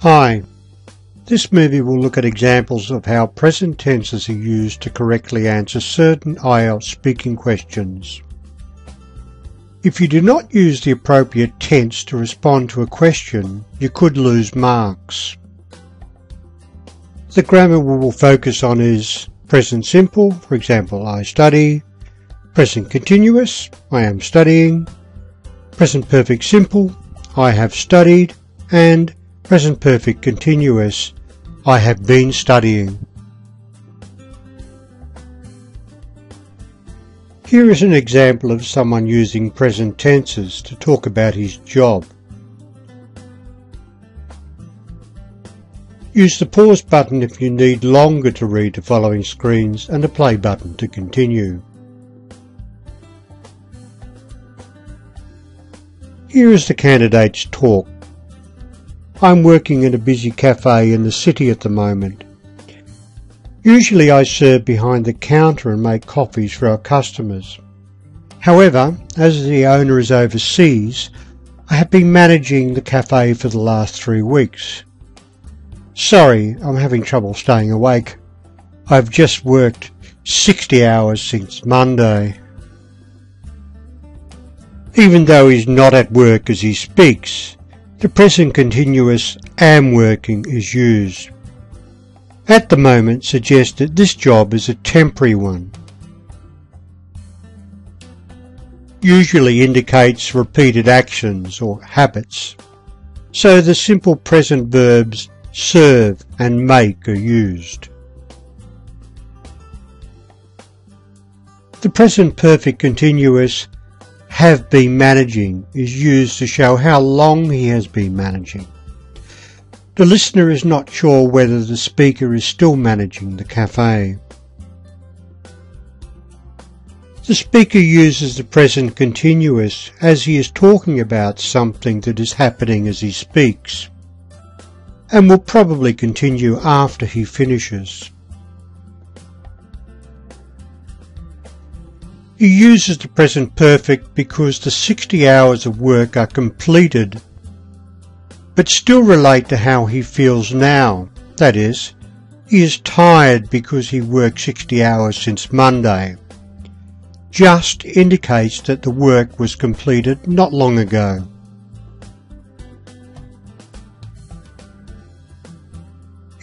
Hi, this movie will look at examples of how present tenses are used to correctly answer certain IELTS speaking questions. If you do not use the appropriate tense to respond to a question, you could lose marks. The grammar we will focus on is present simple, for example, I study; present continuous, I am studying; present perfect simple, I have studied; and present perfect continuous, I have been studying. Here is an example of someone using present tenses to talk about his job. Use the pause button if you need longer to read the following screens and the play button to continue. Here is the candidate's talk. I'm working in a busy cafe in the city at the moment. Usually I serve behind the counter and make coffees for our customers. However, as the owner is overseas, I have been managing the cafe for the last 3 weeks. Sorry, I'm having trouble staying awake. I've just worked 60 hours since Monday. Even though he's not at work as he speaks, the present continuous am working is used. At the moment suggests that this job is a temporary one. Usually indicates repeated actions or habits, so the simple present verbs serve and make are used. The present perfect continuous have been managing is used to show how long he has been managing. The listener is not sure whether the speaker is still managing the cafe. The speaker uses the present continuous as he is talking about something that is happening as he speaks, and will probably continue after he finishes. He uses the present perfect because the 60 hours of work are completed, but still relate to how he feels now. That is, he is tired because he worked 60 hours since Monday. Just indicates that the work was completed not long ago.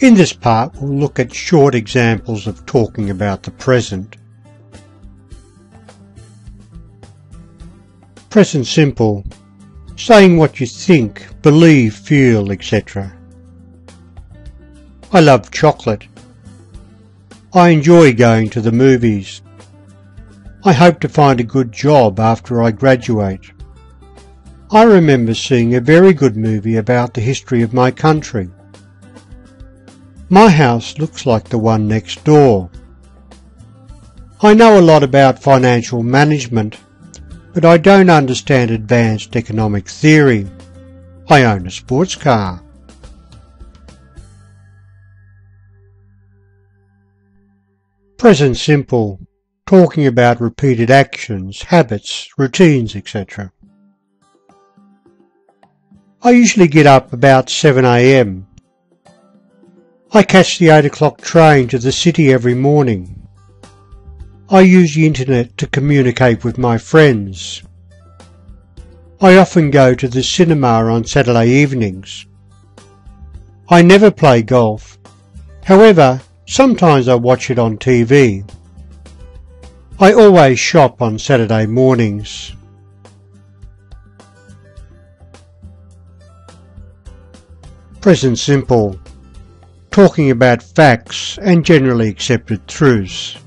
In this part, we'll look at short examples of talking about the present. Present simple, saying what you think, believe, feel, etc. I love chocolate. I enjoy going to the movies. I hope to find a good job after I graduate. I remember seeing a very good movie about the history of my country. My house looks like the one next door. I know a lot about financial management, but I don't understand advanced economic theory. I own a sports car. Present simple, talking about repeated actions, habits, routines, etc. I usually get up about 7 a.m. I catch the 8 o'clock train to the city every morning. I use the internet to communicate with my friends. I often go to the cinema on Saturday evenings. I never play golf. However, sometimes I watch it on TV. I always shop on Saturday mornings. Present simple, talking about facts and generally accepted truths.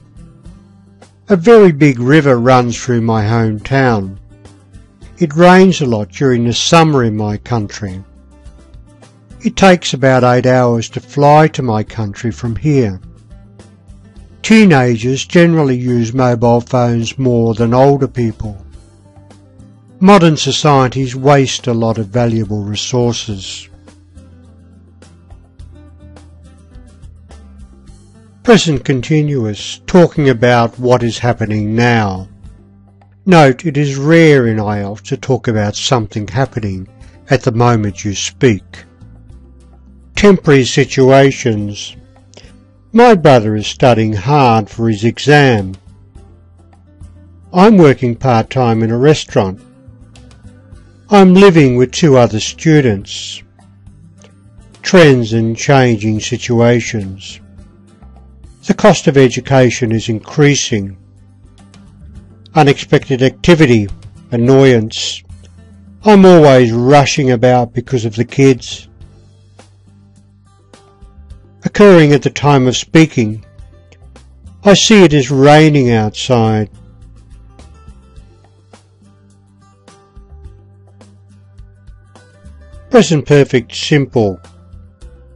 A very big river runs through my hometown. It rains a lot during the summer in my country. It takes about 8 hours to fly to my country from here. Teenagers generally use mobile phones more than older people. Modern societies waste a lot of valuable resources. Present continuous, talking about what is happening now. Note, it is rare in IELTS to talk about something happening at the moment you speak. temporary situations. My brother is studying hard for his exam. I'm working part-time in a restaurant. I'm living with 2 other students. Trends and changing situations. The cost of education is increasing. Unexpected activity, annoyance. I'm always rushing about because of the kids. Occurring at the time of speaking. I see it is raining outside. Present perfect simple.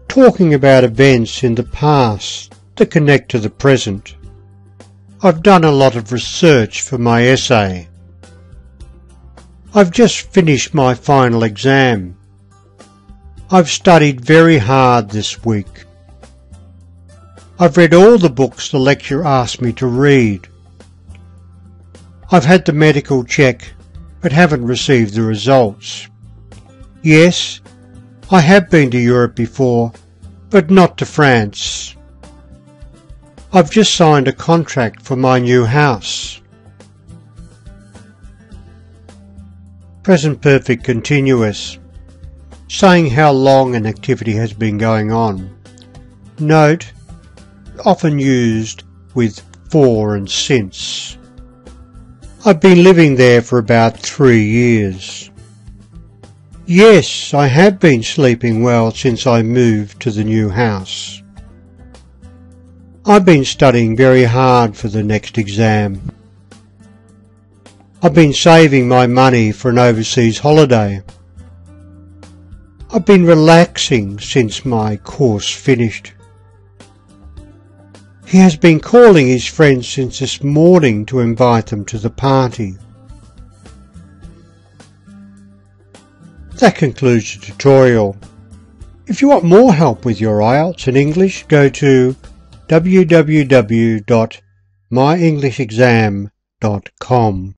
Talking about events in the past that connect to the present. I've done a lot of research for my essay. I've just finished my final exam. I've studied very hard this week. I've read all the books the lecturer asked me to read. I've had the medical check but haven't received the results. Yes, I have been to Europe before, but not to France. I've just signed a contract for my new house. Present perfect continuous. Saying how long an activity has been going on. Note, often used with for and since. I've been living there for about 3 years. Yes, I have been sleeping well since I moved to the new house. I've been studying very hard for the next exam. I've been saving my money for an overseas holiday. I've been relaxing since my course finished. He has been calling his friends since this morning to invite them to the party. That concludes the tutorial. If you want more help with your IELTS in English, go to www.myenglishexam.com.